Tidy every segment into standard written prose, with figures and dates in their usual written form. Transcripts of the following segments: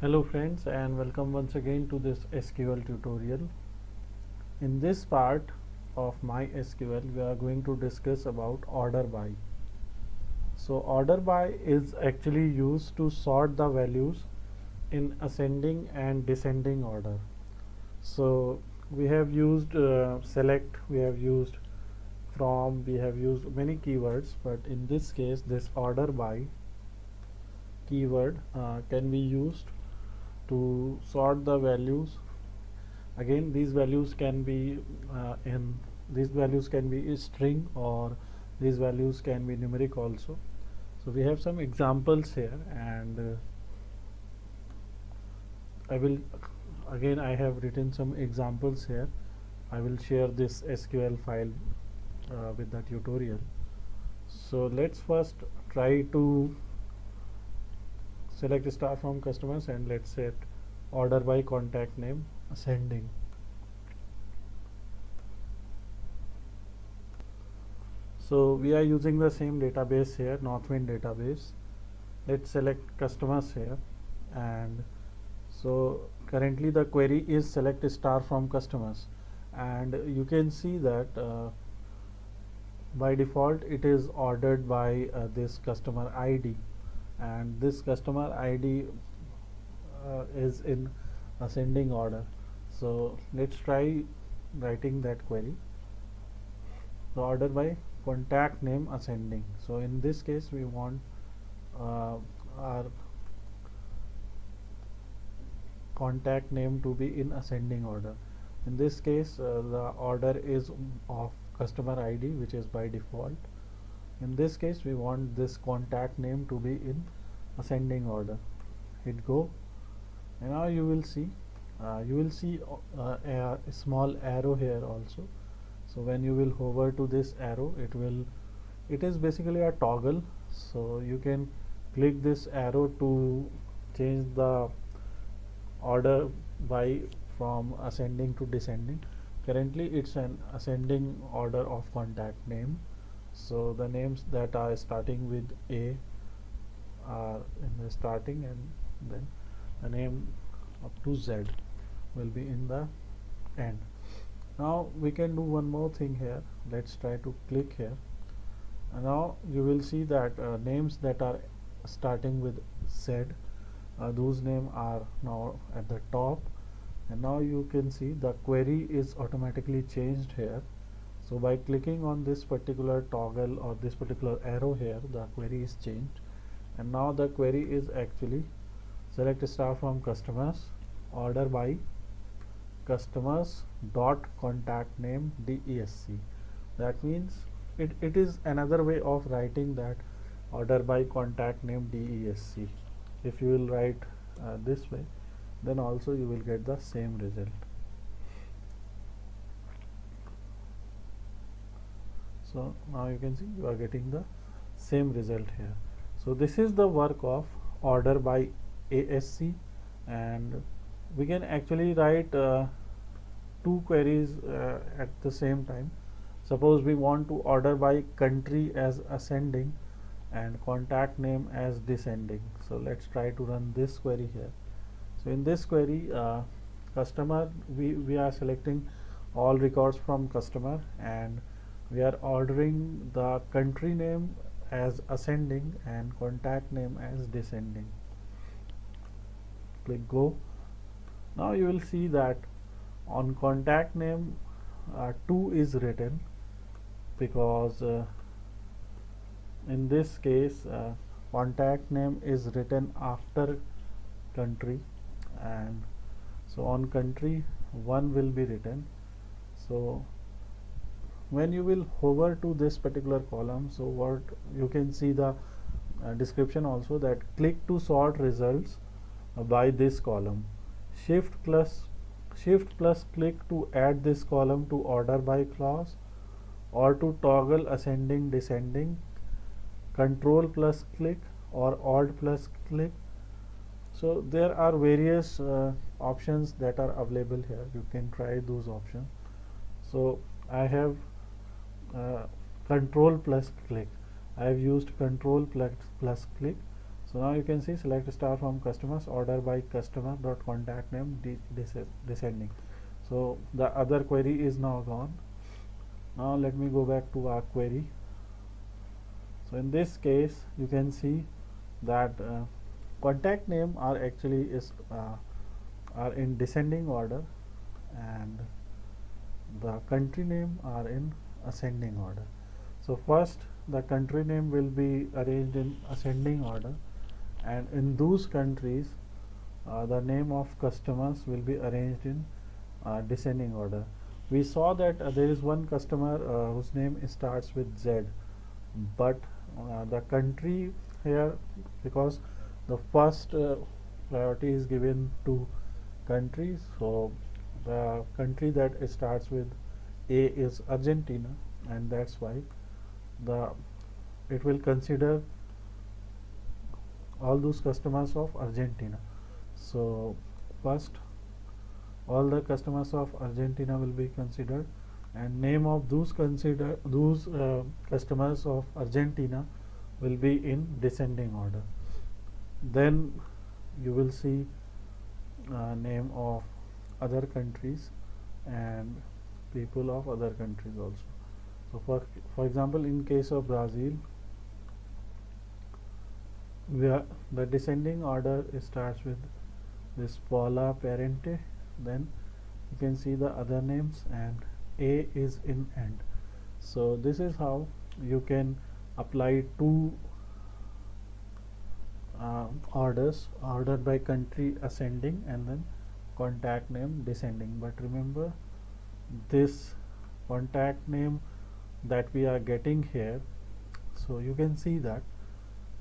Hello friends, and welcome once again to this SQL tutorial. In this part of my SQL we are going to discuss about order by. So order by is actually used to sort the values in ascending and descending order. So we have used select, we have used from, we have used many keywords, but in this case this order by keyword can be used to sort the values. Again, these values can be a string, or these values can be numeric also. So we have some examples here, and I have written some examples here. I will share this SQL file with the tutorial. So let's first try to select star from customers, and let's set order by contact name ascending. So we are using the same database here, Northwind database. Let's select customers here, and so currently the query is select star from customers, and you can see that by default it is ordered by this customer ID, and this customer ID is in ascending order. So let's try writing that query. The order by contact name ascending. So in this case we want our contact name to be in ascending order. In this case the order is of customer ID, which is by default. In this case we want this contact name to be in ascending order. Hit go, and now you will see a small arrow here also. So when you will hover to this arrow, it is basically a toggle, so you can click this arrow to change the order by from ascending to descending. Currently it's an ascending order of contact name, so the names that are starting with A are in the starting, and then the name up to Z will be in the end. Now we can do one more thing here. Let's try to click here, and now you will see that names that are starting with Z, those names are now at the top, and now you can see the query is automatically changed here. So by clicking on this particular toggle or this particular arrow here, the query is changed, and now the query is actually select star from customers, order by customers dot contact name DESC. That means it is another way of writing that order by contact name DESC. If you will write this way, then also you will get the same result. So now you can see you are getting the same result here. So this is the work of order by ASC, and we can actually write two queries at the same time. Suppose we want to order by country as ascending and contact name as descending. So let's try to run this query here. So in this query, customer, we are selecting all records from customer, and we are ordering the country name as ascending and contact name as descending. Click go. Now you will see that on contact name 2 is written, because in this case contact name is written after country, and so on country 1 will be written. So when you will hover to this particular column, so what you can see the description also, that click to sort results by this column, shift plus click to add this column to order by clause, or to toggle ascending descending, control plus click or alt plus click. So there are various options that are available here. You can try those options. So I have control plus click. I have used control plus click. So now you can see select star from customers, order by customer dot contact name descending. So the other query is now gone. Now let me go back to our query. So in this case you can see that contact name are actually are in descending order, and the country name are in ascending order. So first the country name will be arranged in ascending order, and in those countries the name of customers will be arranged in descending order. We saw that there is one customer whose name starts with Z, but the country here, because the first priority is given to countries, so the country that starts with A is Argentina, and that's why it will consider all those customers of Argentina. So first all the customers of Argentina will be considered, and name of those customers of Argentina will be in descending order. Then you will see name of other countries and people of other countries also. So for example, in case of Brazil, the descending order starts with this Paula Parente, then you can see the other names, and A is in end. So this is how you can apply two orders, order by country ascending and then contact name descending. But remember, this contact name that we are getting here, so you can see that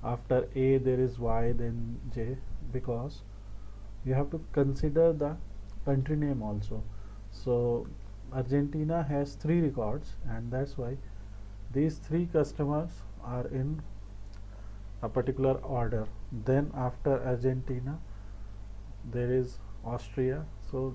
after A there is Y, then J, because you have to consider the country name also. So Argentina has 3 records, and that's why these 3 customers are in a particular order. Then after Argentina there is Austria, so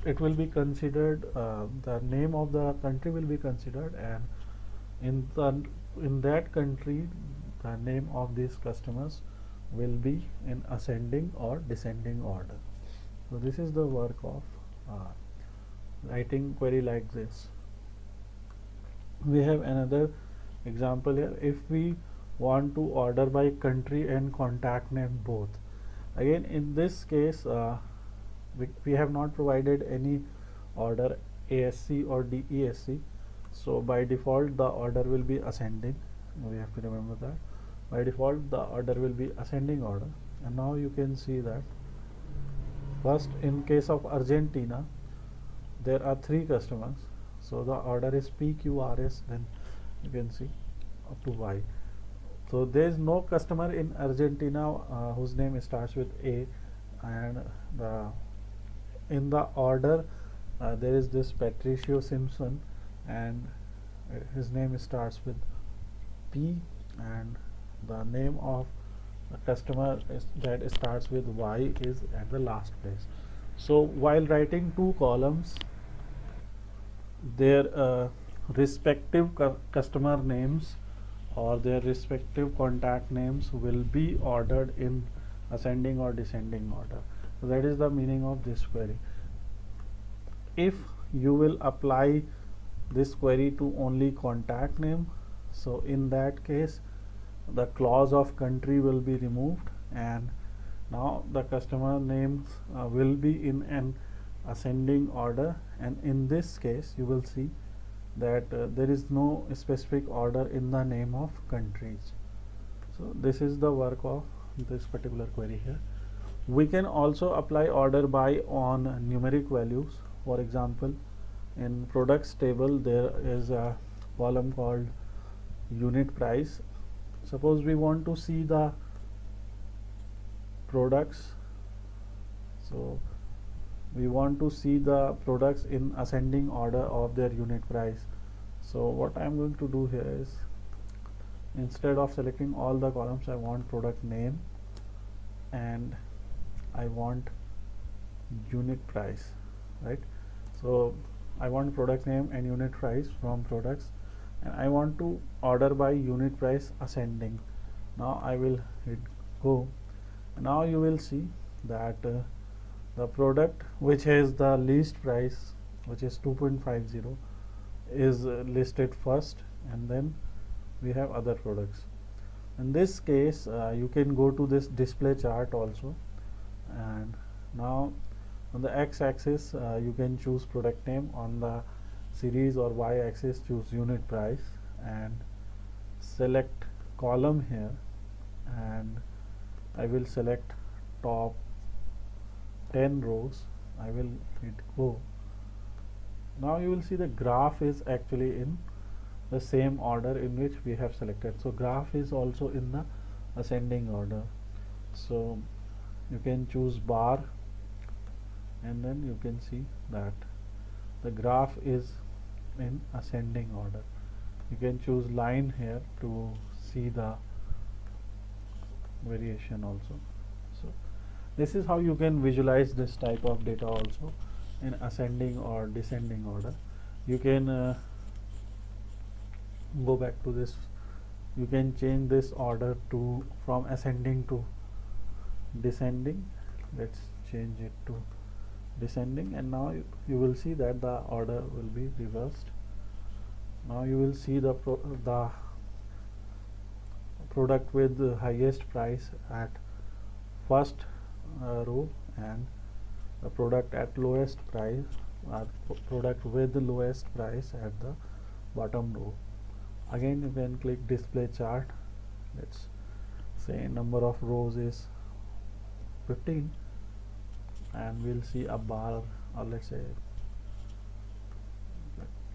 it will be considered, the name of the country will be considered, and in that country the name of these customers will be in ascending or descending order. So this is the work of writing query like this. We have another example here. If we want to order by country and contact name both, again in this case we have not provided any order ASC or DESC, so by default the order will be ascending. We have to remember that by default the order will be ascending order. And now you can see that first, in case of Argentina, there are 3 customers, so the order is PQRS, then you can see up to Y. So there is no customer in Argentina whose name starts with A, and in the order there is this Patricio Simpson, and his name starts with P, and the name of a customer that starts with Y is at the last place. So while writing 2 columns, their respective customer names or their respective contact names will be ordered in ascending or descending order. So that is the meaning of this query. If you will apply this query to only contact name, so in that case the clause of country will be removed, and now the customer names will be in an ascending order, and in this case you will see that there is no specific order in the name of countries. So this is the work of this particular query here. We can also apply order by on numeric values. For example, in products table there is a column called unit price. Suppose we want to see the products, so we want to see the products in ascending order of their unit price. So what I am going to do here is, instead of selecting all the columns, I want product name and I want unit price, right? So I want product name and unit price from products, and I want to order by unit price ascending. Now I will hit go. Now you will see that the product which has the least price, which is 2.50, is listed first, and then we have other products. In this case you can go to this display chart also, and now on the x-axis you can choose product name, on the series or y-axis choose unit price, and select column here, and I will select top 10 rows. I will hit go. Now you will see the graph is actually in the same order in which we have selected. So graph is also in the ascending order. So you can choose bar, and then you can see that the graph is in ascending order. You can choose line here to see the variation also. So this is how you can visualize this type of data also in ascending or descending order. You can go back to this. You can change this order to from ascending to descending. Let's change it to descending, and now you will see that the order will be reversed. Now you will see the product with the highest price at first row, and the product at lowest price, product with the lowest price at the bottom row. Again you can click display chart. Let's say number of rows is 15, and we'll see a bar, or let's say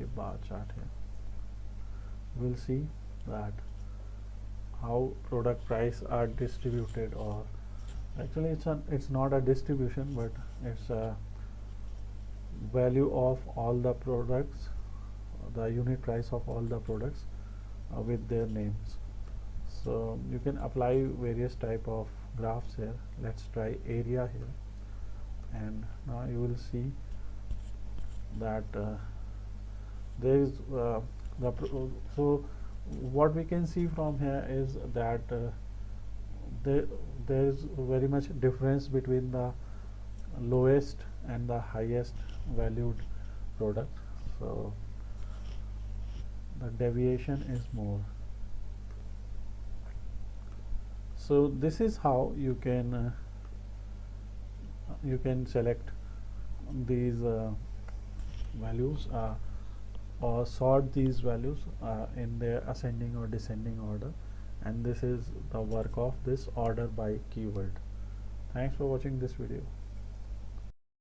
a bar chart here. We'll see that how product price are distributed, or actually it's not a distribution, but it's a value of all the products, the unit price of all the products with their names. So you can apply various type of graphs here. Let's try area here, and now you will see that there is so what we can see from here is that there is very much difference between the lowest and the highest valued product. So the deviation is more. So this is how you can select these values or sort these values in their ascending or descending order, and this is the work of this order by keyword. Thanks for watching this video.